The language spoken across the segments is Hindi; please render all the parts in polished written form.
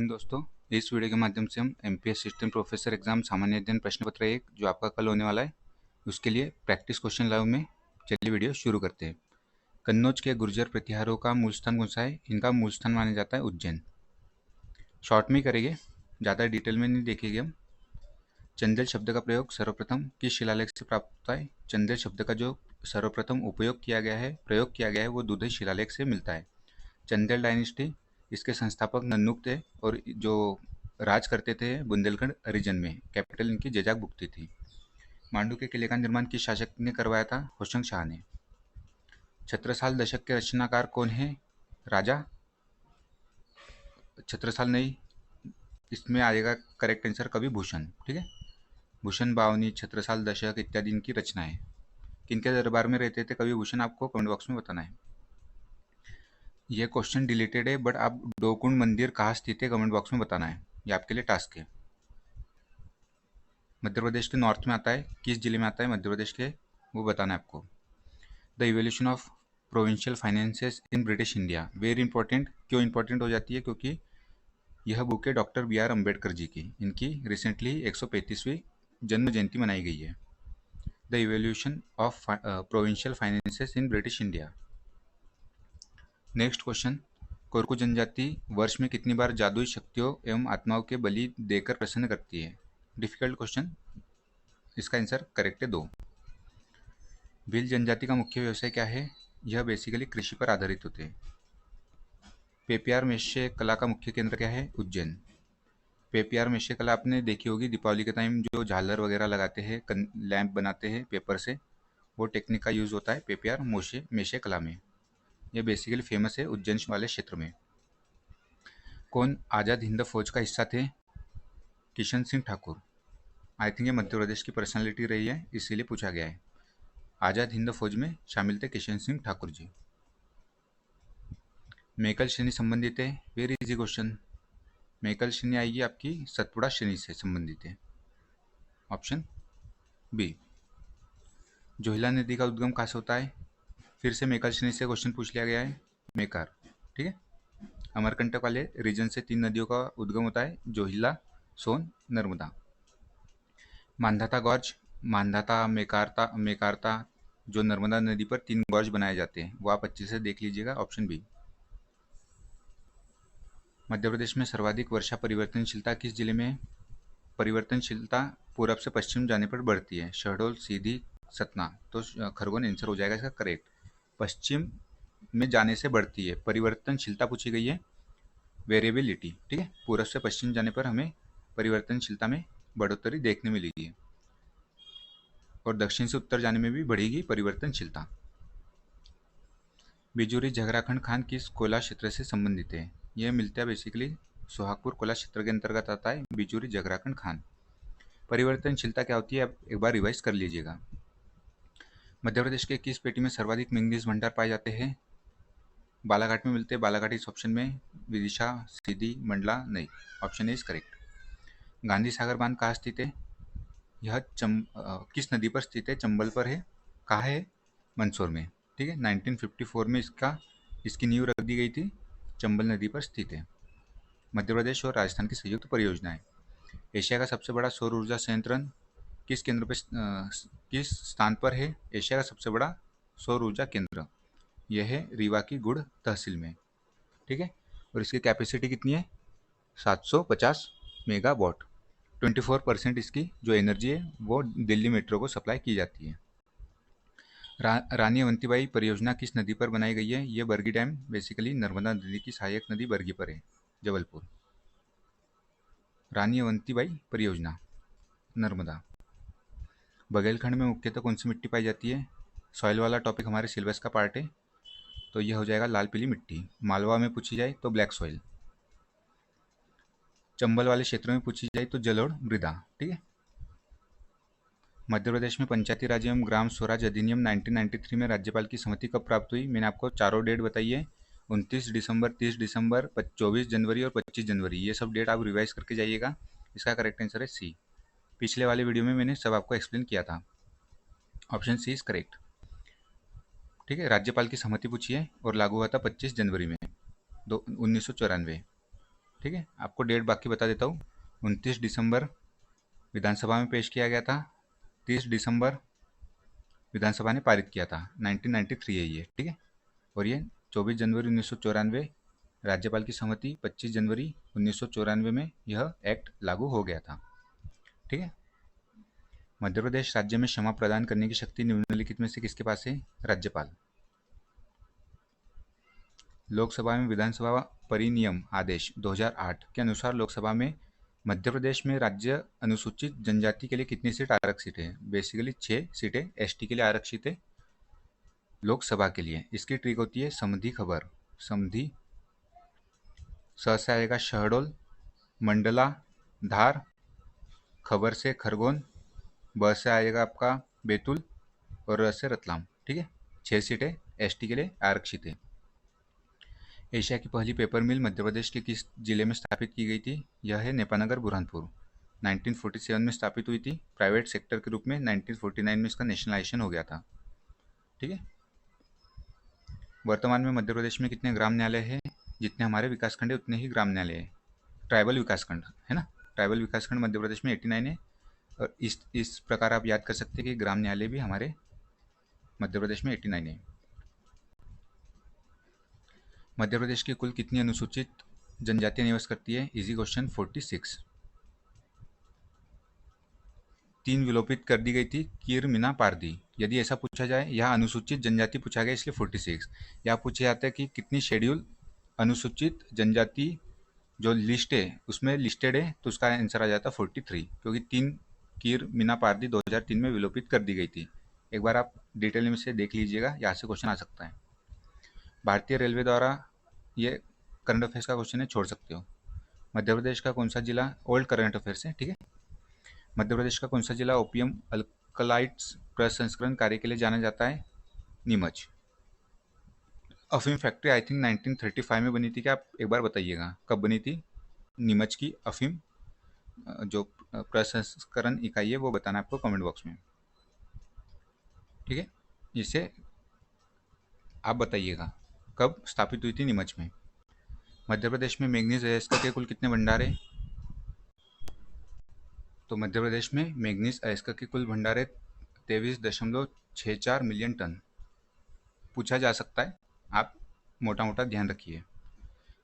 दोस्तों, इस वीडियो के माध्यम से हम एमपीएस असिस्टेंट प्रोफेसर एग्जाम सामान्य अध्ययन प्रश्न पत्र 1 जो आपका कल होने वाला है उसके लिए प्रैक्टिस क्वेश्चन लाइव में चलिए वीडियो शुरू करते हैं। कन्नौज के गुर्जर प्रतिहारों का मूल स्थान कौन सा है? इनका मूल स्थान माना जाता है उज्जैन। शॉर्ट में करेंगे, ज़्यादा डिटेल में नहीं देखेंगे हम। चंदेल शब्द का प्रयोग सर्वप्रथम किस शिलालेख से प्राप्त होता है? चंदेल शब्द का जो सर्वप्रथम प्रयोग किया गया है वो दूधई शिलालेख से मिलता है। चंदेल डायनेस्टी, इसके संस्थापक नन्नुक थे और जो राज करते थे बुंदेलखंड रीजन में, कैपिटल इनकी जेजाक बुक्ती थी। मांडू के किले का निर्माण किस शासक ने करवाया था? होशंग शाह ने। छत्रसाल दशक के रचनाकार कौन है? राजा छत्रसाल नहीं, इसमें आएगा करेक्ट आंसर कवि भूषण। ठीक है, भूषण बावनी, छत्रसाल दशक इत्यादि इनकी रचना है। किनके दरबार में रहते थे कवि भूषण, आपको कमेंट बॉक्स में बताना है। यह क्वेश्चन डिलीटेड है, बट आप डोकुंड मंदिर कहाँ स्थित है कमेंट बॉक्स में बताना है, ये आपके लिए टास्क है। मध्य प्रदेश के नॉर्थ में आता है, किस जिले में आता है मध्य प्रदेश के वो बताना है आपको। The evolution of provincial finances in British India, very important. क्यों इंपॉर्टेंट हो जाती है? क्योंकि यह बुक है doctor B are Ambedkar ji की, इनकी रिसेंटली 135वीं जन्म जयंती मनाई गई है। The evolution of provincial finances in British India. Next question, Korku जनजाति वर्ष में कितनी बार जादुई शक्तियों एवं आत्माओं के बलि देकर प्रसन्न करती है? डिफिकल्ट क्वेश्चन, इसका आंसर करेक्ट है 2। भील जनजाति का मुख्य व्यवसाय क्या है? यह बेसिकली कृषि पर आधारित होते हैं। पेपियार मेष्य कला का मुख्य केंद्र क्या है? उज्जैन। पेपियार मेष्य कला आपने देखी होगी, दीपावली के टाइम जो झालर वगैरह लगाते हैं, लैंप बनाते हैं पेपर से, वो टेक्निक का यूज होता है पेपियार मेष्य कला में। यह बेसिकली फेमस है उज्जैन वाले क्षेत्र में। कौन आज़ाद हिंद फौज का हिस्सा थे? किशन सिंह ठाकुर। आई थिंक ये मध्य प्रदेश की पर्सनालिटी रही है, इसीलिए पूछा गया है। आज़ाद हिंद फौज में शामिल थे किशन सिंह ठाकुर जी। मेकल श्रेणी संबंधित है, वेरी इजी क्वेश्चन। मेकल श्रेणी आएगी आपकी सतपुड़ा श्रेणी से संबंधित है, ऑप्शन बी। जोहिला नदी का उद्गम कहाँ से होता है? फिर से मेकल श्रेणी से क्वेश्चन पूछ लिया गया है, मेकार। ठीक है, अमरकंटक वाले रीजन से 3 नदियों का उद्गम होता है, जोहिला, सोन, नर्मदा। मांधाता गॉर्ज, मांधाता, मेकारता जो नर्मदा नदी पर 3 गॉर्ज बनाए जाते हैं वो आप अच्छे से देख लीजिएगा, ऑप्शन बी। मध्य प्रदेश में सर्वाधिक वर्षा परिवर्तनशीलता किस जिले में? परिवर्तनशीलता पूरब से पश्चिम जाने पर बढ़ती है, शहडोल, सीधी, सतना। तो खरगोन आंसर हो जाएगा इसका करेक्ट। पश्चिम में जाने से बढ़ती है, परिवर्तनशीलता पूछी गई है, वेरिएबिलिटी। ठीक है, पूरब से पश्चिम जाने पर हमें परिवर्तनशीलता में बढ़ोतरी देखने मिलेगी और दक्षिण से उत्तर जाने में भी बढ़ेगी परिवर्तनशीलता। बिजूरी झगराखंड खान किस कोला क्षेत्र से संबंधित है? यह मिलता है बेसिकली सोहागपुर कोला क्षेत्र के अंतर्गत आता है बिजूरी झगराखंड खान। परिवर्तनशीलता क्या होती है आप एक बार रिवाइज कर लीजिएगा। मध्य प्रदेश के किस पेटी में सर्वाधिक मैंगनीज भंडार पाए जाते हैं? बालाघाट में मिलते हैं, बालाघाट इस ऑप्शन में, विदिशा, सीधी, मंडला नहीं, option A is correct. Gandhi Sagar बांध कहाँ स्थित है? यह किस नदी पर स्थित है? चंबल पर है। कहाँ है? मंदसौर में। ठीक है, 1954 में इसकी नींव रख दी गई थी, चंबल नदी पर स्थित है। मध्य प्रदेश और राजस्थान की संयुक्त परियोजना है। एशिया का सबसे बड़ा सौर ऊर्जा संयंत्र किस केंद्र पर किस स्थान पर है? एशिया का सबसे बड़ा सौर ऊर्जा केंद्र यह है रीवा की गुड़ तहसील में। ठीक है, और इसकी कैपेसिटी कितनी है? 750 मेगावाट। 24% इसकी जो एनर्जी है वो दिल्ली मेट्रो को सप्लाई की जाती है। रानी अवंतीबाई परियोजना किस नदी पर बनाई गई है? ये बरगी डैम बेसिकली नर्मदा नदी की सहायक नदी बरगी पर है, जबलपुर। रानी अवंतीबाई परियोजना नर्मदा। बघेलखंड में मुख्यतः कौन सी मिट्टी पाई जाती है? सॉइल वाला टॉपिक हमारे सिलेबस का पार्ट है, तो यह हो जाएगा लाल पीली मिट्टी। मालवा में पूछी जाए तो ब्लैक सॉइल, चंबल वाले क्षेत्रों में पूछी जाए तो जलोढ़ मृदा। ठीक है, मध्य प्रदेश में पंचायती राज एवं ग्राम स्वराज अधिनियम 1993 में राज्यपाल की सहमति कब प्राप्त हुई? मैंने आपको चारों डेट बताई है, 29 दिसंबर, 30 दिसंबर, 24 जनवरी और 25 जनवरी। ये सब डेट आप रिवाइज करके जाइएगा। इसका करेक्ट आंसर है सी। पिछले वाले वीडियो में मैंने सब आपको एक्सप्लेन किया था, ऑप्शन सी इज करेक्ट। ठीक है, राज्यपाल की सहमति पूछी है और लागू हुआ था 25 जनवरी में 1994। ठीक है, आपको डेट बाकी बता देता हूँ। 29 दिसंबर विधानसभा में पेश किया गया था, 30 दिसंबर विधानसभा ने पारित किया था, 1993 है ये, ठीक है। और ये 24 जनवरी 1994 राज्यपाल की सहमति, 25 जनवरी 1994 में यह एक्ट लागू हो गया था, ठीक है। मध्य प्रदेश राज्य में क्षमा प्रदान करने की शक्ति निम्नलिखित में से किसके पास है? राज्यपाल। लोकसभा में विधानसभा परिनियम आदेश 2008 के अनुसार लोकसभा में मध्य प्रदेश में राज्य अनुसूचित जनजाति के लिए कितनी सीट आरक्षित है? बेसिकली 6 सीटें एसटी के लिए आरक्षित है लोकसभा के लिए। इसकी ट्रिक होती है समधी खबर। समधी स से आएगा शहडोल, मंडला, धार, खबर से खरगोन, ब से आएगा आपका बैतूल और र से रतलाम, ठीक है। 6 सीटें एसटी के लिए आरक्षित है। एशिया की पहली पेपर मिल मध्य प्रदेश के किस जिले में स्थापित की गई थी? यह है नेपानगर बुरहानपुर। 1947 में स्थापित हुई थी प्राइवेट सेक्टर के रूप में। 1949 में इसका नेशनलाइजेशन हो गया था, ठीक है। वर्तमान में मध्य प्रदेश में कितने ग्राम न्यायालय है? जितने हमारे विकासखंड है उतने ही ग्राम न्यायालय है। ट्राइबल विकासखंड है ना, ट्राइबल विकासखंड मध्य प्रदेश में 89 है। और इस प्रकार आप याद कर सकते हैं कि ग्राम न्यायालय भी हमारे मध्य प्रदेश में 89 है। मध्य प्रदेश की कुल कितनी अनुसूचित जनजातियां निवास करती है? Easy question, 46। 3 विलोपित कर दी गई थी, कीर, मीना, पारदी। यदि ऐसा पूछा जाए, यहाँ अनुसूचित जनजाति पूछा गया इसलिए 46। यहाँ पूछा जाता है कि कितनी शेड्यूल अनुसूचित जनजाति जो लिस्ट है उसमें लिस्टेड है, तो उसका आंसर आ जाता है 43, क्योंकि 3 कीर, मीना, पारदी 2003 में विलोपित कर दी गई थी। एक बार आप डिटेल में से देख लीजिएगा, यहाँ से क्वेश्चन आ सकता है। भारतीय रेलवे द्वारा, ये करंट अफेयर्स का क्वेश्चन है, छोड़ सकते हो। मध्य प्रदेश का कौन सा जिला, ओल्ड करंट अफेयर्स है, ठीक है। मध्य प्रदेश का कौन सा जिला ओपियम अल्कलाइड्स प्रसंस्करण कार्य के लिए जाना जाता है? नीमच। अफीम फैक्ट्री आई थिंक 1935 में बनी थी, क्या आप एक बार बताइएगा कब बनी थी? नीमच की अफीम जो प्रसंस्करण इकाई है वो बताना आपको कमेंट बॉक्स में, ठीक है। इसे आप बताइएगा कब स्थापित हुई थी नीमच में। मध्य प्रदेश में मैग्नीज अयस्क के कुल कितने भंडार है? तो मध्य प्रदेश में मैग्नीज अयस्क के कुल भंडार है 23.64 मिलियन टन। पूछा जा सकता है, आप मोटा मोटा ध्यान रखिए।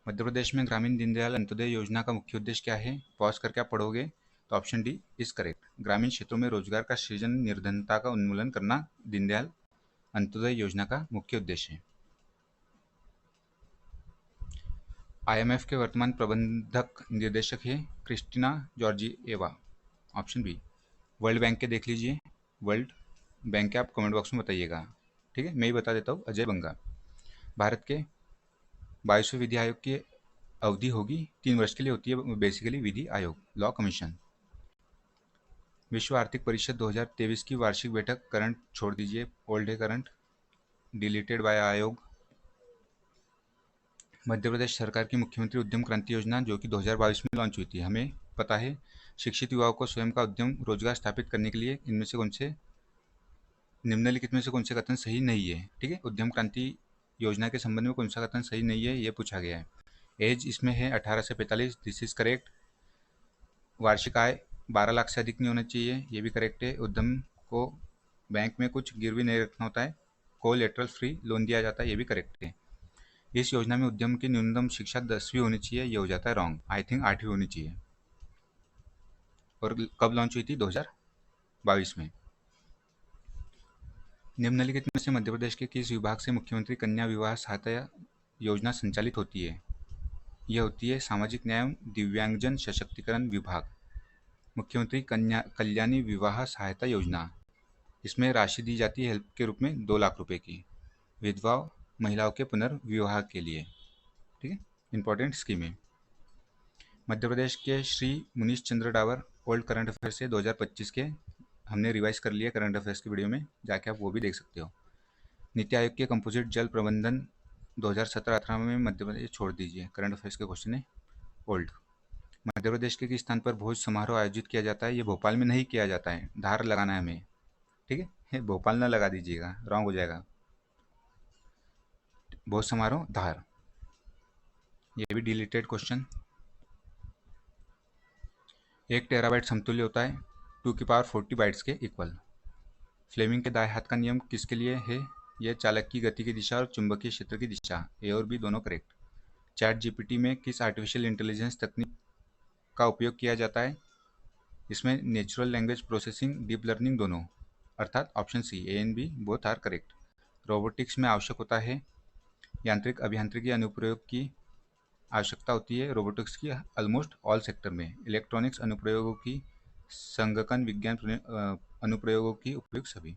मध्य प्रदेश में ग्रामीण दीनदयाल अंत्योदय योजना का मुख्य उद्देश्य क्या है? पॉज करके आप पढ़ोगे तो ऑप्शन डी इज करेक्ट। ग्रामीण क्षेत्रों में रोजगार का सृजन, निर्धनता का उन्मूलन करना दीनदयाल अंत्योदय योजना का मुख्य उद्देश्य है। आईएमएफ के वर्तमान प्रबंधक निर्देशक है Kristalina Georgieva, option B. World Bank के देख लीजिए, वर्ल्ड बैंक के आप कमेंट बॉक्स में बताइएगा, ठीक है। मैं ही बता देता हूँ, अजय बंगा। भारत के 22वें विधि आयोग की अवधि होगी 3 वर्ष के लिए होती है बेसिकली विधि आयोग, लॉ कमीशन। विश्व आर्थिक परिषद 2023 की वार्षिक बैठक, करंट छोड़ दीजिए, ओल्ड है करंट, डिलीटेड बाय आयोग। मध्य प्रदेश सरकार की मुख्यमंत्री उद्यम क्रांति योजना जो कि 2022 में लॉन्च हुई थी, हमें पता है शिक्षित युवाओं को स्वयं का उद्यम रोजगार स्थापित करने के लिए इनमें से कौन से निम्नलिखित में से कौन से कथन सही नहीं है, ठीक है। उद्यम क्रांति योजना के संबंध में कौन सा कथन सही नहीं है ये पूछा गया है। एज इसमें है 18 से 45, दिस इज करेक्ट। वार्षिक आय 12 लाख से अधिक नहीं होना चाहिए, ये भी करेक्ट है। उद्यम को बैंक में कुछ गिरवी नहीं रखना होता है, कोलेटरल फ्री लोन दिया जाता है, ये भी करेक्ट है। इस योजना में उद्यम की न्यूनतम शिक्षा 10वीं होनी चाहिए, ये हो जाता है रॉन्ग, आई थिंक 8वीं होनी चाहिए। और कब लॉन्च हुई थी? 2022 में। निम्नलिखित में से मध्य प्रदेश के किस विभाग से मुख्यमंत्री कन्या विवाह सहायता योजना संचालित होती है? यह होती है सामाजिक न्याय एवं दिव्यांगजन सशक्तिकरण विभाग, मुख्यमंत्री कन्या कल्याणी विवाह सहायता योजना। इसमें राशि दी जाती है हेल्प के रूप में 2 लाख रुपए की विधवा महिलाओं के पुनर्विवाह के लिए, ठीक है। इंपॉर्टेंट स्कीम है। मध्य प्रदेश के श्री मुनीश चंद्र डावर, ओल्ड करंट अफेयर से 2025 के हमने रिवाइज कर लिया करंट अफेयर्स की वीडियो में, जाके आप वो भी देख सकते हो। नीति आयोग के कंपोजिट जल प्रबंधन 2017-18 में मध्य प्रदेश, छोड़ दीजिए, करंट अफेयर्स के क्वेश्चन है, ओल्ड। मध्य प्रदेश के किस स्थान पर भोज समारोह आयोजित किया जाता है? ये भोपाल में नहीं किया जाता है, धार लगाना है हमें, ठीक है। भोपाल ना लगा दीजिएगा, रॉन्ग हो जाएगा। भोज समारोह धार, ये भी डिलीटेड क्वेश्चन। 1 टेराबाइट समतुल्य होता है 2 की पावर 40 बाइट्स के इक्वल। फ्लेमिंग के दाएं हाथ का नियम किसके लिए है? यह चालक की गति की दिशा और चुंबकीय क्षेत्र की दिशा, ए और बी दोनों करेक्ट। चैट जीपीटी में किस आर्टिफिशियल इंटेलिजेंस तकनीक का उपयोग किया जाता है? इसमें natural language processing, deep learning दोनों, अर्थात option C A and B both are correct. Robotics में आवश्यक होता है यांत्रिक अभियांत्रिकी अनुप्रयोग की आवश्यकता होती है रोबोटिक्स की ऑलमोस्ट ऑल सेक्टर में। इलेक्ट्रॉनिक्स अनुप्रयोगों की, संगणन विज्ञान अनुप्रयोगों की उपयोग सभी।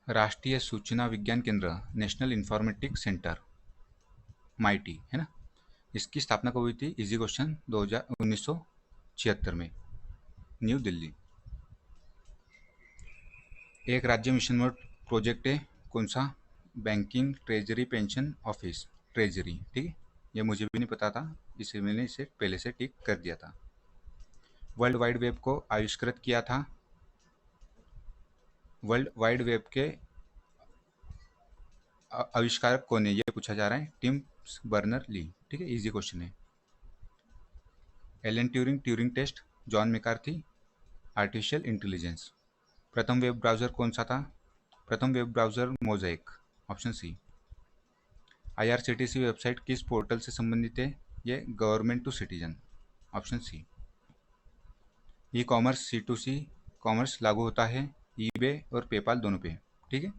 राष्ट्रीय सूचना विज्ञान केंद्र, नेशनल इंफॉर्मेटिक्स सेंटर, माइटी है ना, इसकी स्थापना कब हुई थी? इजी क्वेश्चन, 1976 में, न्यू दिल्ली। एक राज्य मिशन मोड प्रोजेक्ट है, कौन सा? Banking treasury pension office, treasury, ठीक है, ये मुझे भी नहीं पता था, इसे मैंने इसे पहले से टिक कर दिया था। वर्ल्ड वाइड वेब को आविष्कृत किया था, वर्ल्ड वाइड वेब के आविष्कारक कौन है, ये पूछा जा रहा है, टिम बर्नर ली, ठीक है, इजी क्वेश्चन है। Alan Turing, Turing test, John McCarthy, artificial intelligence. प्रथम वेब ब्राउज़र कौन सा था? प्रथम web browser Mosaic, option C. IRCTC website किस पोर्टल से संबंधित है? ये government to citizen, option C. E commerce C2C commerce लागू होता है ईबे और पेपाल दोनों पे, ठीक है,